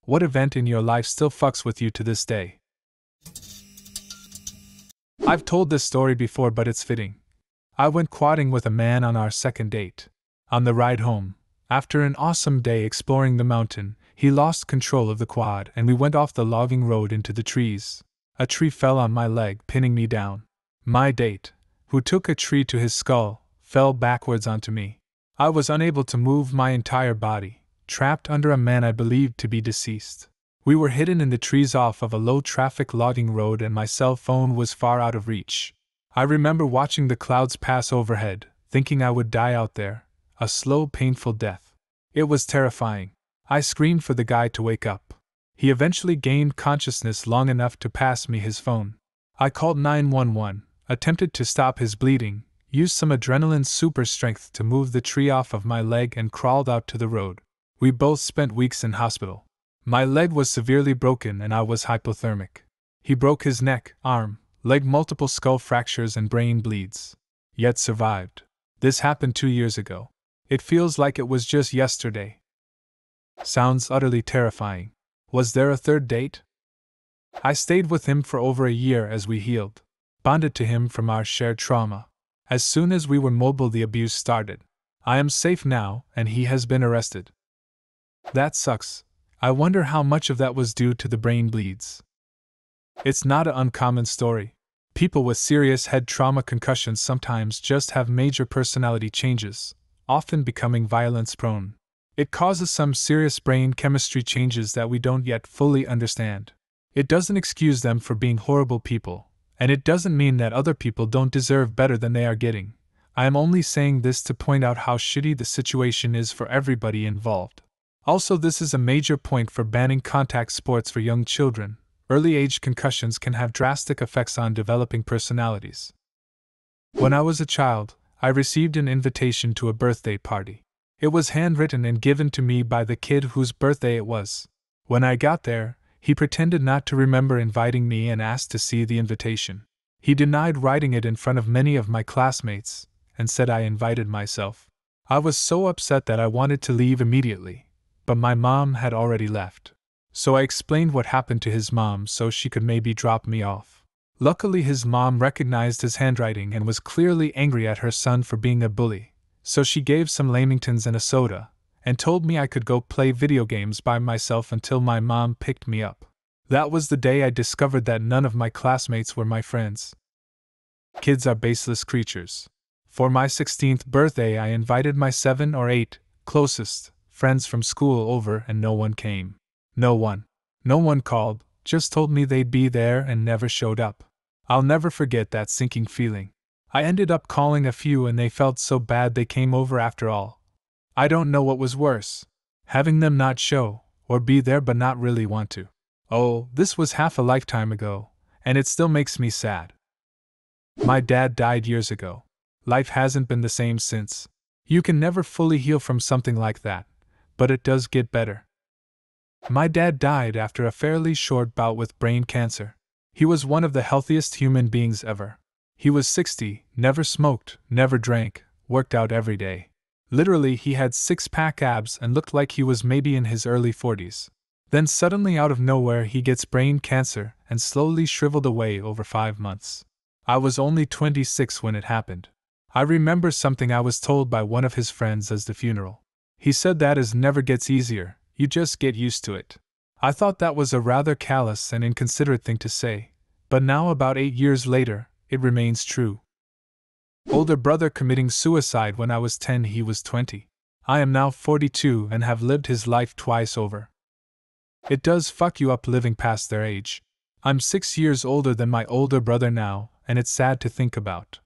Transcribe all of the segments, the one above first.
What event in your life still fucks with you to this day? I've told this story before, but it's fitting. I went quadding with a man on our second date. On the ride home, after an awesome day exploring the mountain, he lost control of the quad and we went off the logging road into the trees. A tree fell on my leg, pinning me down. My date, who took a tree to his skull, fell backwards onto me. I was unable to move my entire body, trapped under a man I believed to be deceased. We were hidden in the trees off of a low-traffic logging road and my cell phone was far out of reach. I remember watching the clouds pass overhead, thinking I would die out there, a slow, painful death. It was terrifying. I screamed for the guy to wake up. He eventually gained consciousness long enough to pass me his phone. I called 911, attempted to stop his bleeding, used some adrenaline super strength to move the tree off of my leg and crawled out to the road. We both spent weeks in hospital. My leg was severely broken and I was hypothermic. He broke his neck, arm, leg, multiple skull fractures and brain bleeds. Yet survived. This happened 2 years ago. It feels like it was just yesterday. Sounds utterly terrifying. Was there a third date? I stayed with him for over a year as we healed, bonded to him from our shared trauma. As soon as we were mobile, the abuse started. I am safe now, and he has been arrested. That sucks. I wonder how much of that was due to the brain bleeds. It's not an uncommon story. People with serious head trauma concussions sometimes just have major personality changes, often becoming violence-prone. It causes some serious brain chemistry changes that we don't yet fully understand. It doesn't excuse them for being horrible people, and it doesn't mean that other people don't deserve better than they are getting. I am only saying this to point out how shitty the situation is for everybody involved. Also, this is a major point for banning contact sports for young children. Early-age concussions can have drastic effects on developing personalities. When I was a child, I received an invitation to a birthday party. It was handwritten and given to me by the kid whose birthday it was. When I got there, he pretended not to remember inviting me and asked to see the invitation. He denied writing it in front of many of my classmates, and said I invited myself. I was so upset that I wanted to leave immediately, but my mom had already left. So I explained what happened to his mom so she could maybe drop me off. Luckily, his mom recognized his handwriting and was clearly angry at her son for being a bully, so she gave some lamingtons and a soda, and told me I could go play video games by myself until my mom picked me up. That was the day I discovered that none of my classmates were my friends. Kids are baseless creatures. For my 16th birthday, I invited my 7 or 8 closest friends from school over and no one came. No one called, just told me they'd be there and never showed up. I'll never forget that sinking feeling. I ended up calling a few and they felt so bad they came over after all. I don't know what was worse, having them not show, or be there but not really want to. Oh, this was half a lifetime ago, and it still makes me sad. My dad died years ago. Life hasn't been the same since. You can never fully heal from something like that, but it does get better. My dad died after a fairly short bout with brain cancer. He was one of the healthiest human beings ever. He was 60, never smoked, never drank, worked out every day. Literally, he had six-pack abs and looked like he was maybe in his early 40s. Then suddenly out of nowhere he gets brain cancer and slowly shriveled away over 5 months. I was only 26 when it happened. I remember something I was told by one of his friends as the funeral. He said that as never gets easier, you just get used to it. I thought that was a rather callous and inconsiderate thing to say, but now about 8 years later, it remains true. Older brother committing suicide when I was 10, he was 20. I am now 42 and have lived his life twice over. It does fuck you up living past their age. I'm 6 years older than my older brother now, and it's sad to think about.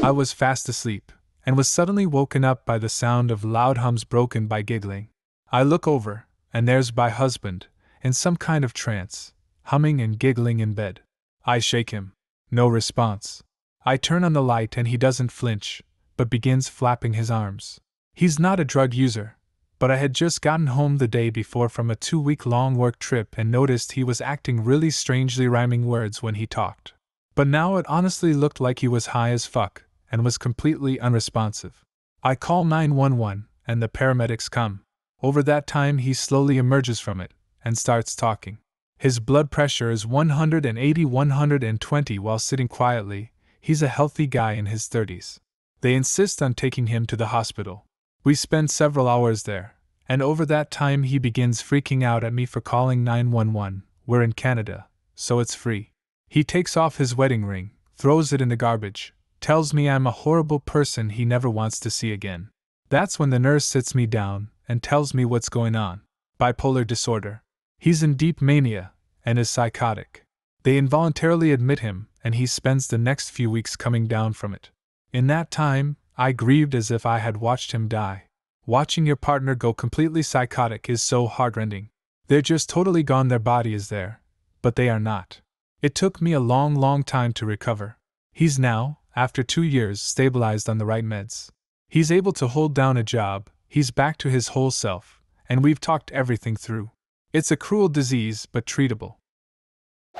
I was fast asleep, and was suddenly woken up by the sound of loud hums broken by giggling. I look over, and there's my husband, in some kind of trance, humming and giggling in bed. I shake him. No response. I turn on the light and he doesn't flinch, but begins flapping his arms. He's not a drug user, but I had just gotten home the day before from a 2-week-long work trip and noticed he was acting really strangely, rhyming words when he talked. But now it honestly looked like he was high as fuck, and was completely unresponsive. I call 911, and the paramedics come. Over that time he slowly emerges from it, and starts talking. His blood pressure is 180/120 while sitting quietly. He's a healthy guy in his 30s. They insist on taking him to the hospital. We spend several hours there, and over that time he begins freaking out at me for calling 911. We're in Canada, so it's free. He takes off his wedding ring, throws it in the garbage, tells me I'm a horrible person he never wants to see again. That's when the nurse sits me down and tells me what's going on. Bipolar disorder. He's in deep mania and is psychotic. They involuntarily admit him, and he spends the next few weeks coming down from it. In that time, I grieved as if I had watched him die. Watching your partner go completely psychotic is so heartrending. They're just totally gone, their body is there, but they are not. It took me a long time to recover. He's now, after 2 years, stabilized on the right meds. He's able to hold down a job, he's back to his whole self, and we've talked everything through. It's a cruel disease, but treatable.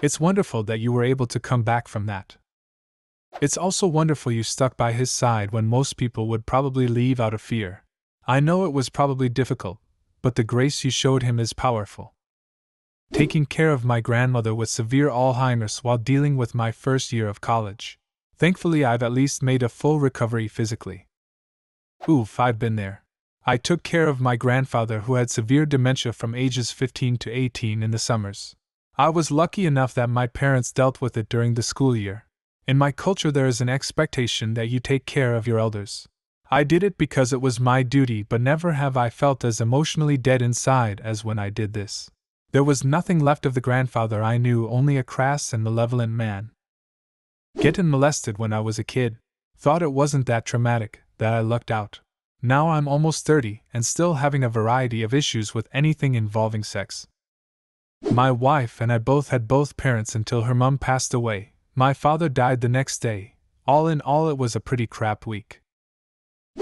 It's wonderful that you were able to come back from that. It's also wonderful you stuck by his side when most people would probably leave out of fear. I know it was probably difficult, but the grace you showed him is powerful. Taking care of my grandmother with severe Alzheimer's while dealing with my first year of college. Thankfully, I've at least made a full recovery physically. Oof, I've been there. I took care of my grandfather who had severe dementia from ages 15 to 18 in the summers. I was lucky enough that my parents dealt with it during the school year. In my culture, there is an expectation that you take care of your elders. I did it because it was my duty, but never have I felt as emotionally dead inside as when I did this. There was nothing left of the grandfather I knew, only a crass and malevolent man. Getting molested when I was a kid. Thought it wasn't that traumatic, that I lucked out. Now I'm almost 30 and still having a variety of issues with anything involving sex. My wife and I both had both parents until her mom passed away. My father died the next day. All in all, it was a pretty crap week.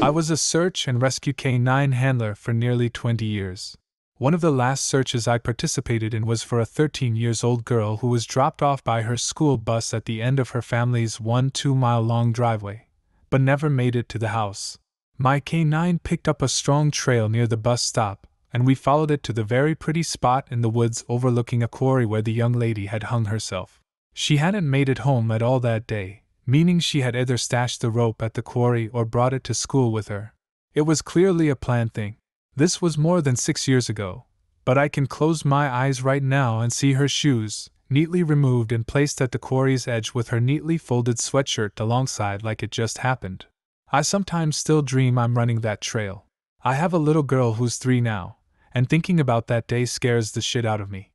I was a search and rescue canine handler for nearly 20 years. One of the last searches I participated in was for a 13-year-old girl who was dropped off by her school bus at the end of her family's 2-mile-long driveway, but never made it to the house. My canine picked up a strong trail near the bus stop, and we followed it to the very pretty spot in the woods overlooking a quarry where the young lady had hung herself. She hadn't made it home at all that day, meaning she had either stashed the rope at the quarry or brought it to school with her. It was clearly a planned thing. This was more than 6 years ago, but I can close my eyes right now and see her shoes, neatly removed and placed at the quarry's edge with her neatly folded sweatshirt alongside like it just happened. I sometimes still dream I'm running that trail. I have a little girl who's 3 now, and thinking about that day scares the shit out of me.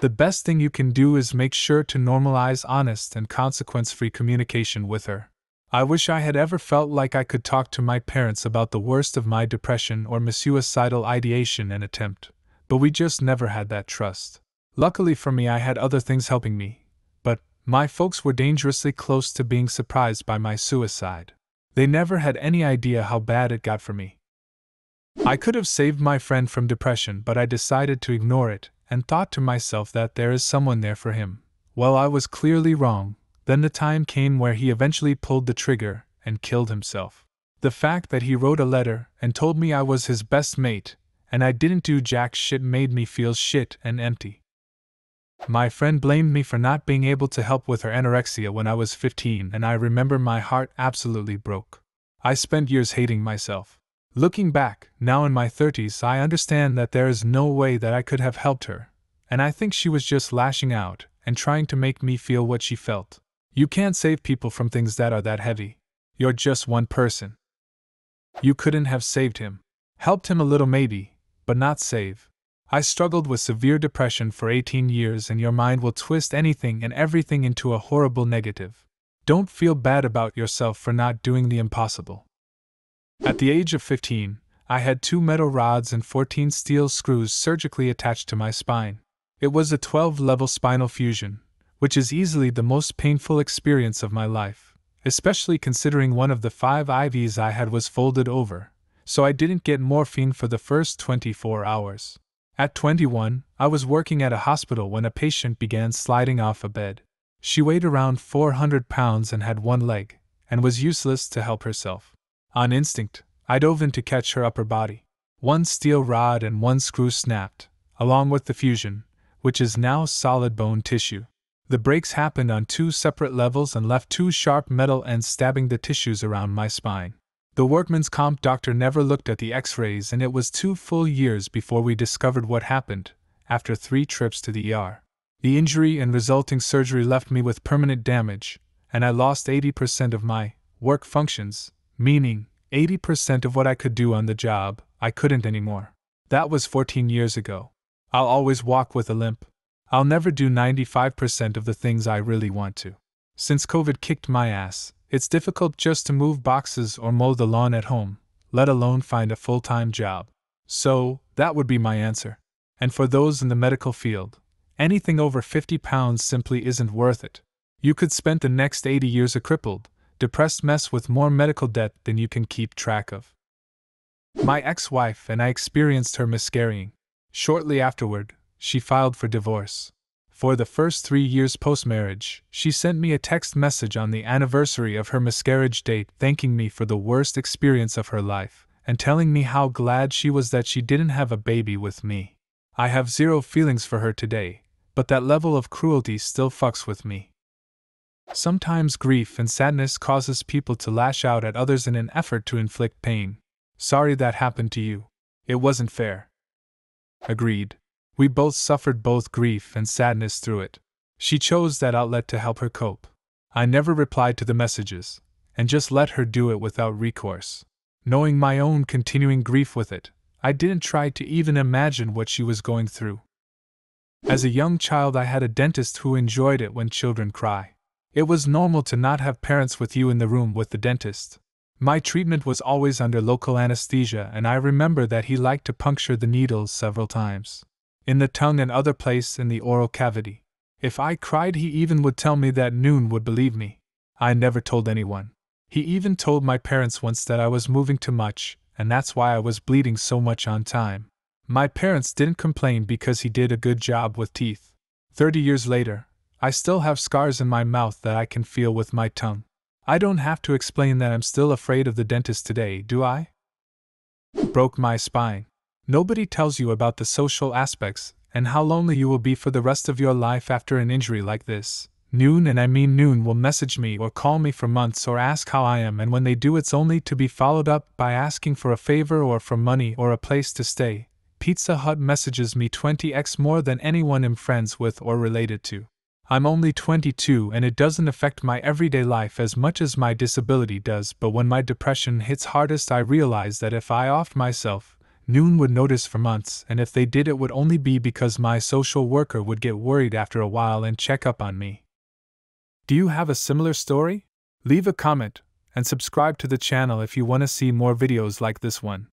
The best thing you can do is make sure to normalize honest and consequence-free communication with her. I wish I had ever felt like I could talk to my parents about the worst of my depression or my suicidal ideation and attempt, but we just never had that trust. Luckily for me, I had other things helping me, but my folks were dangerously close to being surprised by my suicide. They never had any idea how bad it got for me. I could have saved my friend from depression, but I decided to ignore it and thought to myself that there is someone there for him. Well, I was clearly wrong. Then the time came where he eventually pulled the trigger and killed himself. The fact that he wrote a letter and told me I was his best mate, and I didn't do jack shit, made me feel shit and empty. My friend blamed me for not being able to help with her anorexia when I was 15, and I remember my heart absolutely broke. I spent years hating myself. Looking back, now in my 30s, I understand that there is no way that I could have helped her, and I think she was just lashing out and trying to make me feel what she felt. You can't save people from things that are that heavy. You're just one person. You couldn't have saved him. Helped him a little maybe, but not save. I struggled with severe depression for 18 years, and your mind will twist anything and everything into a horrible negative. Don't feel bad about yourself for not doing the impossible. At the age of 15, I had 2 metal rods and 14 steel screws surgically attached to my spine. It was a 12-level spinal fusion, which is easily the most painful experience of my life, especially considering one of the 5 IVs I had was folded over, so I didn't get morphine for the first 24 hours. At 21, I was working at a hospital when a patient began sliding off a bed. She weighed around 400 pounds and had 1 leg, and was useless to help herself. On instinct, I dove in to catch her upper body. 1 steel rod and 1 screw snapped. along with the fusion, which is now solid bone tissue. The breaks happened on 2 separate levels and left 2 sharp metal ends stabbing the tissues around my spine. The workman's comp doctor never looked at the x-rays, and it was 2 full years before we discovered what happened, after 3 trips to the ER. The injury and resulting surgery left me with permanent damage, and I lost 80% of my work functions, meaning 80% of what I could do on the job, I couldn't anymore. That was 14 years ago. I'll always walk with a limp. I'll never do 95% of the things I really want to. Since COVID kicked my ass, it's difficult just to move boxes or mow the lawn at home, let alone find a full-time job. So, that would be my answer. And for those in the medical field, anything over 50 pounds simply isn't worth it. You could spend the next 80 years a crippled, depressed mess with more medical debt than you can keep track of. My ex-wife and I experienced her miscarrying. Shortly afterward, she filed for divorce. For the first 3 years post-marriage, she sent me a text message on the anniversary of her miscarriage date thanking me for the worst experience of her life, and telling me how glad she was that she didn't have a baby with me. I have zero feelings for her today, but that level of cruelty still fucks with me. Sometimes grief and sadness causes people to lash out at others in an effort to inflict pain. Sorry that happened to you. It wasn't fair. Agreed. We both suffered both grief and sadness through it. She chose that outlet to help her cope. I never replied to the messages, and just let her do it without recourse. Knowing my own continuing grief with it, I didn't try to even imagine what she was going through. As a young child, I had a dentist who enjoyed it when children cry. It was normal to not have parents with you in the room with the dentist. My treatment was always under local anesthesia, and I remember that he liked to puncture the needles several times. In the tongue and other places in the oral cavity. If I cried, he even would tell me that Noon would believe me. I never told anyone. He even told my parents once that I was moving too much, and that's why I was bleeding so much on time. My parents didn't complain because he did a good job with teeth. 30 years later, I still have scars in my mouth that I can feel with my tongue. I don't have to explain that I'm still afraid of the dentist today, do I? Broke my spine. Nobody tells you about the social aspects and how lonely you will be for the rest of your life after an injury like this. Noon, and I mean Noon, will message me or call me for months or ask how I am, and when they do, it's only to be followed up by asking for a favor or for money or a place to stay. Pizza Hut messages me 20x more than anyone I'm friends with or related to. I'm only 22 and it doesn't affect my everyday life as much as my disability does, but when my depression hits hardest, I realize that if I offed myself, Noon would notice for months, and if they did, it would only be because my social worker would get worried after a while and check up on me. Do you have a similar story? Leave a comment and subscribe to the channel if you want to see more videos like this one.